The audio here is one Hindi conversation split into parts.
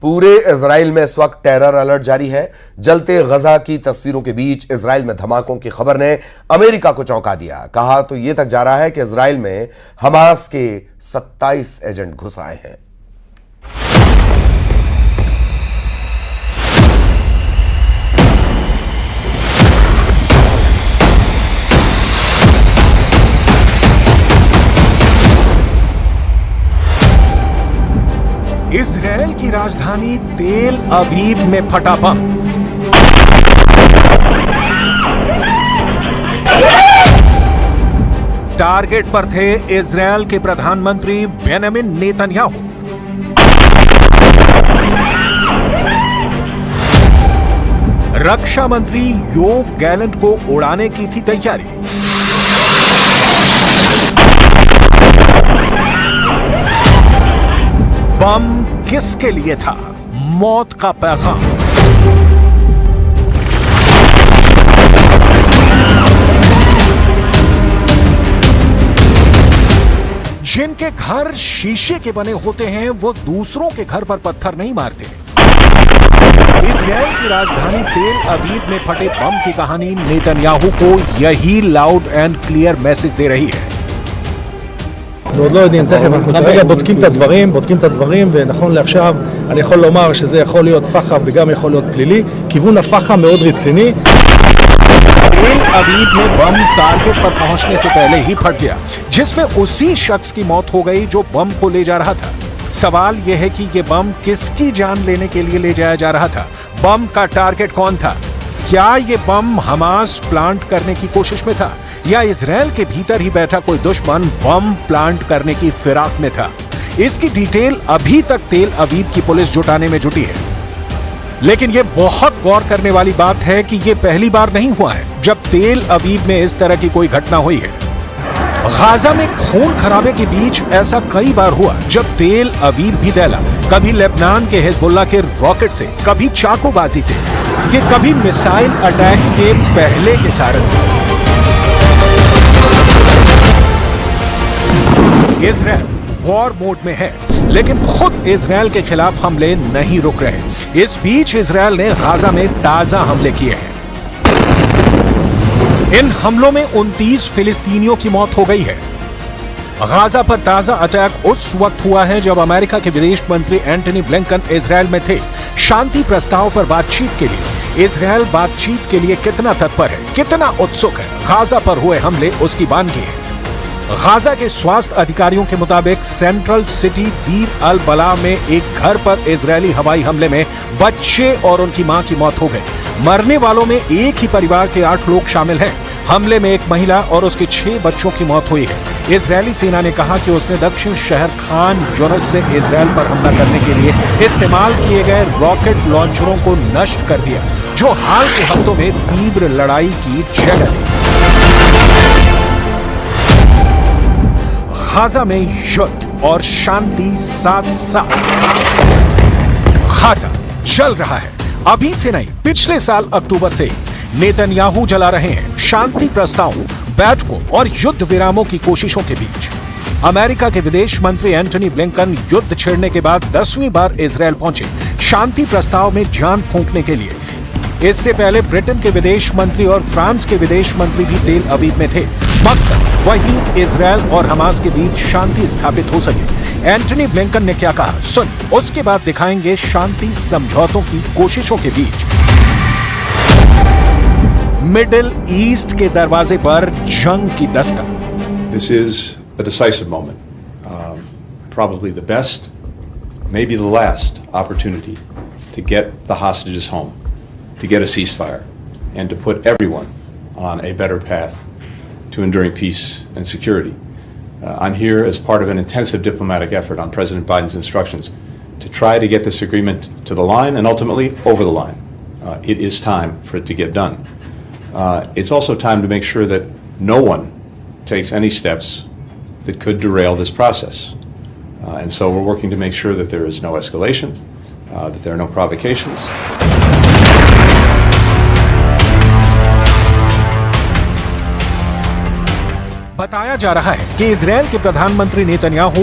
पूरे इजराइल में इस वक्त टेरर अलर्ट जारी है। जलते गजा की तस्वीरों के बीच इजराइल में धमाकों की खबर ने अमेरिका को चौंका दिया। कहा तो यह तक जा रहा है कि इजराइल में हमास के 27 एजेंट घुस आए हैं। इजराइल की राजधानी तेल अवीव में फटा बम। टारगेट पर थे इजराइल के प्रधानमंत्री बेंजामिन नेतन्याहू। रक्षा मंत्री योव गैलेंट को उड़ाने की थी तैयारी। बम किसके लिए था? मौत का पैगाम। जिनके घर शीशे के बने होते हैं वो दूसरों के घर पर पत्थर नहीं मारते। इजराइल की राजधानी तेल अवीव में फटे बम की कहानी नेतन्याहू को यही लाउड एंड क्लियर मैसेज दे रही है। עוד לא יודעים, תכף אנחנו כרגע בודקים את הדברים, ונכון לעכשיו אני יכול לומר שזה יכול להיות פח"ע וגם יכול להיות פלילי. כיוון הפח"ע מאוד רציני. तेल अवीव में बम टारगेट पर पहुंचने से पहले ही फट गया, जिसमें उसी शख्स की मौत हो गई जो बम को ले जा रहा था। सवाल यह है कि यह बम किसकी जान लेने के लिए ले जाया जा रहा था? बम का टारगेट कौन था? क्या ये बम हमास प्लांट करने की कोशिश में था या इजराइल के भीतर ही बैठा कोई दुश्मन बम प्लांट करने की फिराक में था? इसकी डिटेल अभी तक तेल अवीव की पुलिस जुटाने में जुटी है। लेकिन यह बहुत गौर करने वाली बात है कि यह पहली बार नहीं हुआ है जब तेल अवीव में इस तरह की कोई घटना हुई है। गाजा में खून खराबे के बीच ऐसा कई बार हुआ जब तेल अवीव भी दहला, कभी लेबनान के हिजबुल्लाह के रॉकेट से, कभी चाकूबाजी से, कि कभी मिसाइल अटैक के पहले के सारन से। इजराइल वॉर मोड में है, लेकिन खुद इजराइल के खिलाफ हमले नहीं रुक रहे। इस बीच इजराइल ने गाजा में ताजा हमले किए हैं। इन हमलों में 29 फिलिस्तीनियों की मौत हो गई है। गाजा पर ताजा अटैक उस वक्त हुआ है जब अमेरिका के विदेश मंत्री एंटनी ब्लिंकन इजराइल में थे। शांति प्रस्ताव पर बातचीत के लिए इजराइल बातचीत के लिए कितना तत्पर है, कितना उत्सुक है, गाजा पर हुए हमले उसकी बानगी है। गाजा के स्वास्थ्य अधिकारियों के मुताबिक सेंट्रल सिटी दीर अल बला में एक घर पर इजरायली हवाई हमले में बच्चे और उनकी मां की मौत हो गई। मरने वालों में एक ही परिवार के 8 लोग शामिल हैं। हमले में एक महिला और उसके 6 बच्चों की मौत हुई है। इजरायली सेना ने कहा कि उसने दक्षिण शहर खान यूनिस से इजराइल पर हमला करने के लिए इस्तेमाल किए गए रॉकेट लॉन्चरों को नष्ट कर दिया, जो हाल के हफ्तों में तीव्र लड़ाई की जगह थी। गाजा में युद्ध और शांति साथ साथ। गाजा जल रहा है, अभी से नहीं, पिछले साल अक्टूबर से नेतन्याहू जला रहे हैं शांति प्रस्तावों, बैठकों और युद्ध विरामों की कोशिशों के बीच। अमेरिका के विदेश मंत्री एंटनी ब्लिंकन युद्ध छेड़ने के बाद 10वीं बार इजराइल पहुंचे शांति प्रस्ताव में जान फूंकने के लिए। इससे पहले ब्रिटेन के विदेश मंत्री और फ्रांस के विदेश मंत्री भी तेल अवीव में थे। मकसद वही इजराइल और हमास के बीच शांति स्थापित हो सके। एंटनी ब्लिंकन ने क्या कहा, सुन, उसके बाद दिखाएंगे शांति समझौतों की कोशिशों के बीच। मिडिल ईस्ट के दरवाजे पर जंग की Dastak. This is a decisive moment, probably the best, maybe the last opportunity to get the hostages home, to get a ceasefire, and to put everyone on a better path to enduring peace and security. I'm here as part of an intensive diplomatic effort on President Biden's instructions to try to get this agreement to the line and ultimately over the line. It is time for it to get done. It's also time to make sure that no one takes any steps that could derail this process. And so we're working to make sure that there is no escalation, that there are no provocations. बताया जा रहा है कि इजरायल के प्रधानमंत्री नेतन्याहू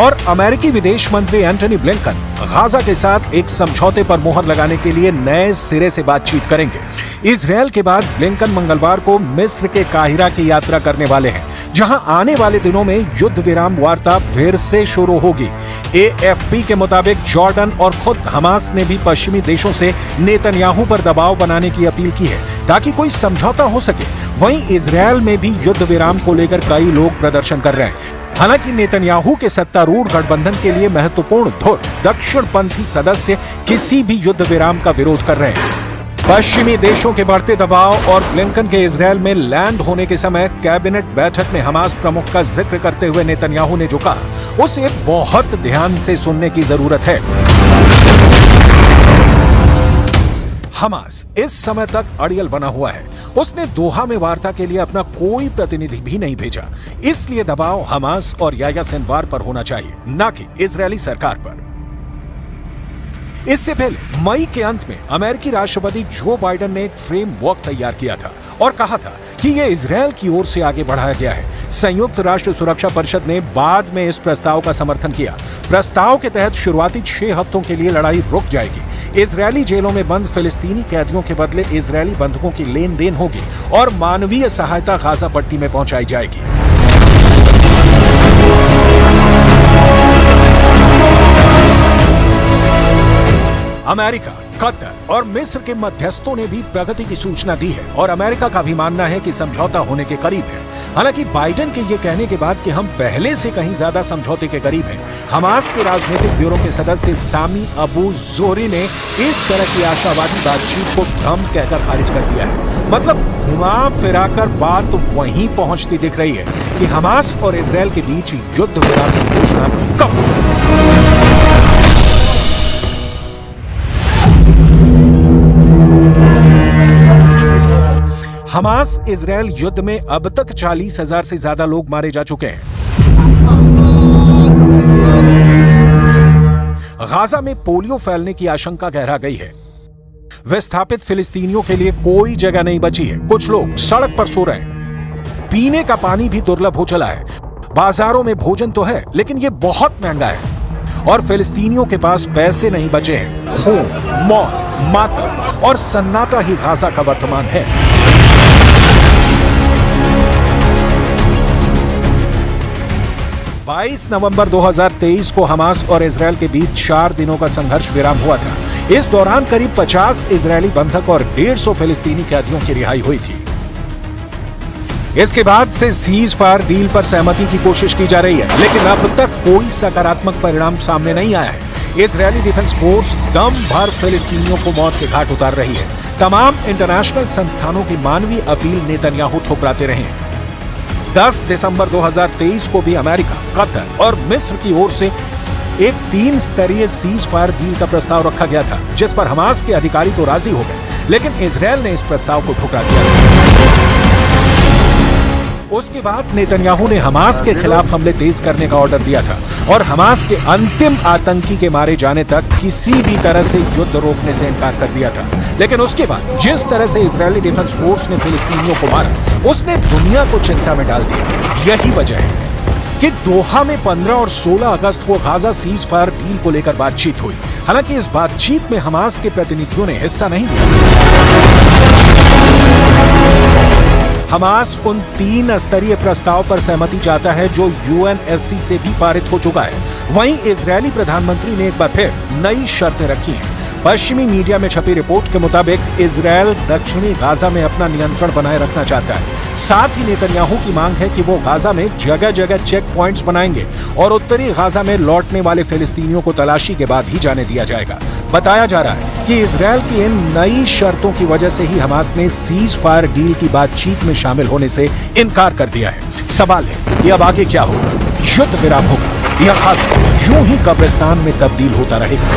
और अमेरिकी विदेश मंत्री एंटनी ब्लिंकन गाजा के साथ एक समझौते पर मुहर लगाने के लिए नए सिरे से बातचीत करेंगे। इजरायल के बाद ब्लिंकन मंगलवार को मिस्र के काहिरा की यात्रा करने वाले हैं, जहां आने वाले दिनों में युद्ध विराम वार्ता फिर से शुरू होगी। AFP के मुताबिक जॉर्डन और खुद हमास ने भी पश्चिमी देशों से नेतन्याहू पर दबाव बनाने की अपील की है ताकि कोई समझौता हो सके। वहीं इजरायल में भी युद्ध विराम को लेकर कई लोग प्रदर्शन कर रहे हैं। हालांकि नेतन्याहू के सत्तारूढ़ गठबंधन के लिए महत्वपूर्ण धुर दक्षिणपंथी सदस्य किसी भी युद्ध विराम का विरोध कर रहे हैं। पश्चिमी देशों के बढ़ते दबाव और ब्लिंकन के इजरायल में लैंड होने के समय कैबिनेट बैठक में हमास प्रमुख का जिक्र करते हुए नेतन्याहू ने जो कहा, उसे बहुत ध्यान से सुनने की जरूरत है। हमास इस समय तक अड़ियल बना हुआ है। उसने दोहा में वार्ता के लिए अपना कोई प्रतिनिधि भी नहीं भेजा। इसलिए दबाव हमास और याह्या सिनवार पर होना चाहिए, न कि इजरायली सरकार पर। इससे पहले मई के अंत में अमेरिकी राष्ट्रपति जो बाइडेन ने एक फ्रेमवर्क तैयार किया था और कहा था कि यह इजरायल की ओर से आगे बढ़ाया गया है। संयुक्त राष्ट्र सुरक्षा परिषद ने बाद में इस प्रस्ताव का समर्थन किया। प्रस्ताव के तहत शुरुआती 6 हफ्तों के लिए लड़ाई रुक जाएगी। इजरायली जेलों में बंद फिलिस्तीनी कैदियों के बदले इजरायली बंधकों की लेन देन होगी और मानवीय सहायता गाजा पट्टी में पहुंचाई जाएगी। अमेरिका, कतर और मिस्र के मध्यस्थों ने भी प्रगति की सूचना दी है और अमेरिका का भी मानना है कि समझौता होने के करीब है। हालांकि बाइडेन के ये कहने के बाद कि हम पहले से कहीं ज्यादा समझौते के करीब हैं, हमास के राजनीतिक ब्यूरो के सदस्य सामी अबू जोहरी ने इस तरह की आशावादी बातचीत को भ्रम कहकर खारिज कर दिया है। मतलब घुमा फिराकर बात वहीं पहुंचती दिख रही है कि हमास और इजरायल के बीच युद्ध विराम की घोषणा कब होगी। हमास इजरायल युद्ध में अब तक 40,000 से ज्यादा लोग मारे जा चुके हैं। गाजा में पोलियो फैलने की आशंका गहरा गई है। विस्थापित फिलिस्तीनियों के लिए कोई जगह नहीं बची है। कुछ लोग सड़क पर सो रहे हैं। पीने का पानी भी दुर्लभ हो चला है। बाजारों में भोजन तो है, लेकिन यह बहुत महंगा है और फिलिस्तीनियों के पास पैसे नहीं बचे हैं। खून, मौत, मातम और सन्नाटा ही गाजा का वर्तमान है। बाईस नवंबर 2023 को हमास और इजरायल के बीच 4 दिनों का संघर्ष विराम हुआ था। इस दौरान करीब 50 इजरायली बंधक और 150 फिलिस्तीनी कैदियों की रिहाई हुई थी। इसके बाद से सीज फायर डील पर सहमति की कोशिश की जा रही है, लेकिन अब तक कोई सकारात्मक परिणाम सामने नहीं आया है। इजरायली डिफेंस फोर्स दम भर फिलिस्तीनियों को मौत के घाट उतार रही है। तमाम इंटरनेशनल संस्थानों की मानवीय अपील नेतन्याहू ठुकराते रहे हैं। 10 दिसंबर 2023 को भी अमेरिका, कतर और मिस्र की ओर से एक 3 स्तरीय सीज फायर डील का प्रस्ताव रखा गया था, जिस पर हमास के अधिकारी तो राजी हो गए, लेकिन इजरायल ने इस प्रस्ताव को ठुकरा दिया। उसके बाद नेतन्याहू ने हमास के खिलाफ हमले तेज करने का ऑर्डर दिया था और हमास के अंतिम आतंकी के मारे जाने तक किसी भी तरह से युद्ध रोकने से इनकार कर दिया था। लेकिन उसके बाद जिस तरह से इजरायली डिफेंस फोर्स ने फिलिस्तीनियों को मारा, उसने दुनिया को चिंता में डाल दिया। यही वजह है कि दोहा में 15 और 16 अगस्त को गाजा सीज फायर डील को लेकर बातचीत हुई। हालांकि इस बातचीत में हमास के प्रतिनिधियों ने हिस्सा नहीं लिया। हमास उन 3 स्तरीय प्रस्ताव पर सहमति चाहता है जो UNSC से भी पारित हो चुका है। वहीं इजरायली प्रधानमंत्री ने एक बार फिर नई शर्तें रखी हैं। पश्चिमी मीडिया में छपी रिपोर्ट के मुताबिक इजरायल दक्षिणी गाजा में अपना नियंत्रण बनाए रखना चाहता है। साथ ही नेतन्याहू की मांग है कि वो गाजा में जगह जगह चेक पॉइंट्स बनाएंगे और उत्तरी गाजा में लौटने वाले फिलिस्तीनियों को तलाशी के बाद ही जाने दिया जाएगा। बताया जा रहा है कि इजरायल की इन नई शर्तों की वजह से ही हमास ने सीज फायर डील की बातचीत में शामिल होने से इनकार कर दिया है। सवाल है कि अब आगे क्या होगा? युद्ध विराम होगा या गाजा यूं ही कब्रिस्तान में तब्दील होता रहेगा?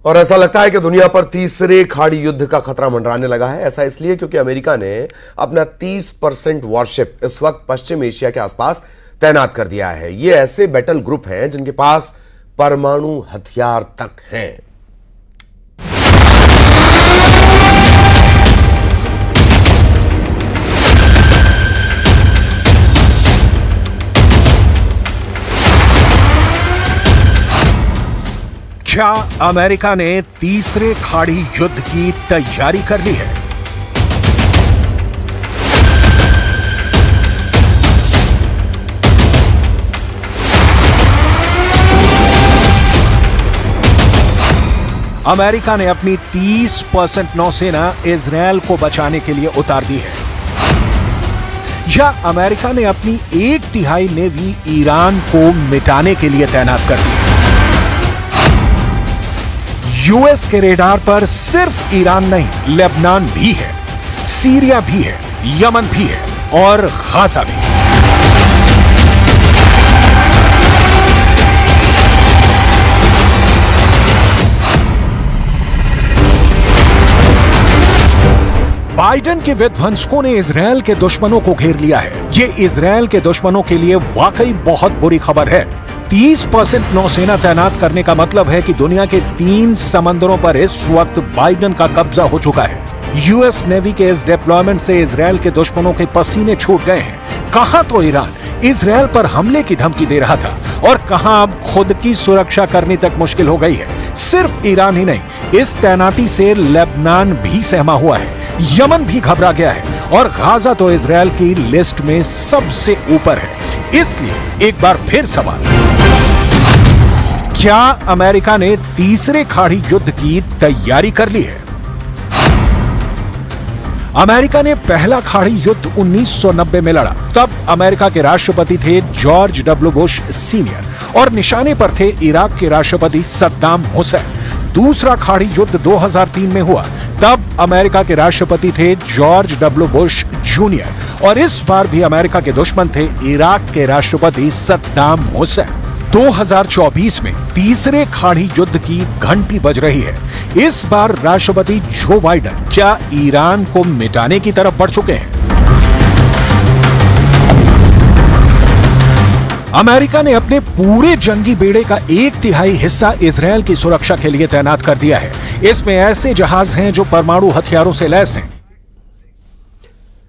और ऐसा लगता है कि दुनिया पर तीसरे खाड़ी युद्ध का खतरा मंडराने लगा है। ऐसा इसलिए क्योंकि अमेरिका ने अपना 30% वॉरशिप इस वक्त पश्चिम एशिया के आसपास तैनात कर दिया है। ये ऐसे बैटल ग्रुप हैं जिनके पास परमाणु हथियार तक हैं। क्या अमेरिका ने तीसरे खाड़ी युद्ध की तैयारी कर ली है? अमेरिका ने अपनी 30% नौसेना इजरायल को बचाने के लिए उतार दी है, या अमेरिका ने अपनी 1/3 नेवी ईरान को मिटाने के लिए तैनात कर दी है। यूएस के रेडार पर सिर्फ ईरान नहीं, लेबनान भी है, सीरिया भी है, यमन भी है और गाजा भी। बाइडेन के विध्वंसकों ने इजरायल के दुश्मनों को घेर लिया है। ये इजरायल के दुश्मनों के लिए वाकई बहुत बुरी खबर है। 30% नौसेना तैनात करने का मतलब है कि दुनिया के 3 समंदरों पर इस वक्त बाइडेन का कब्जा हो चुका है। यूएस नेवी के इस डिप्लॉयमेंट से इजरायल के दुश्मनों के पसीने छूट गए हैं। कहां तो ईरान इजरायल पर हमले की धमकी दे रहा था और कहां अब खुद की सुरक्षा करनी तक मुश्किल हो गई है। सिर्फ ईरान ही नहीं, इस तैनाती से लेबनान भी सहमा हुआ है, यमन भी घबरा गया है और गाजा तो इजरायल की लिस्ट में सबसे ऊपर है। इसलिए एक बार फिर सवाल, क्या अमेरिका ने तीसरे खाड़ी युद्ध की तैयारी कर ली है? अमेरिका ने पहला खाड़ी युद्ध 1990 में लड़ा। तब अमेरिका के राष्ट्रपति थे जॉर्ज डब्ल्यू बुश सीनियर और निशाने पर थे इराक के राष्ट्रपति सद्दाम हुसैन। दूसरा खाड़ी युद्ध 2003 में हुआ। तब अमेरिका के राष्ट्रपति थे जॉर्ज डब्ल्यू बुश जूनियर और इस बार भी अमेरिका के दुश्मन थे इराक के राष्ट्रपति सद्दाम हुसैन। 2024 में तीसरे खाड़ी युद्ध की घंटी बज रही है। इस बार राष्ट्रपति जो बाइडेन क्या ईरान को मिटाने की तरफ बढ़ चुके हैं? अमेरिका ने अपने पूरे जंगी बेड़े का 1/3 हिस्सा इजरायल की सुरक्षा के लिए तैनात कर दिया है। इसमें ऐसे जहाज हैं जो परमाणु हथियारों से लैस हैं,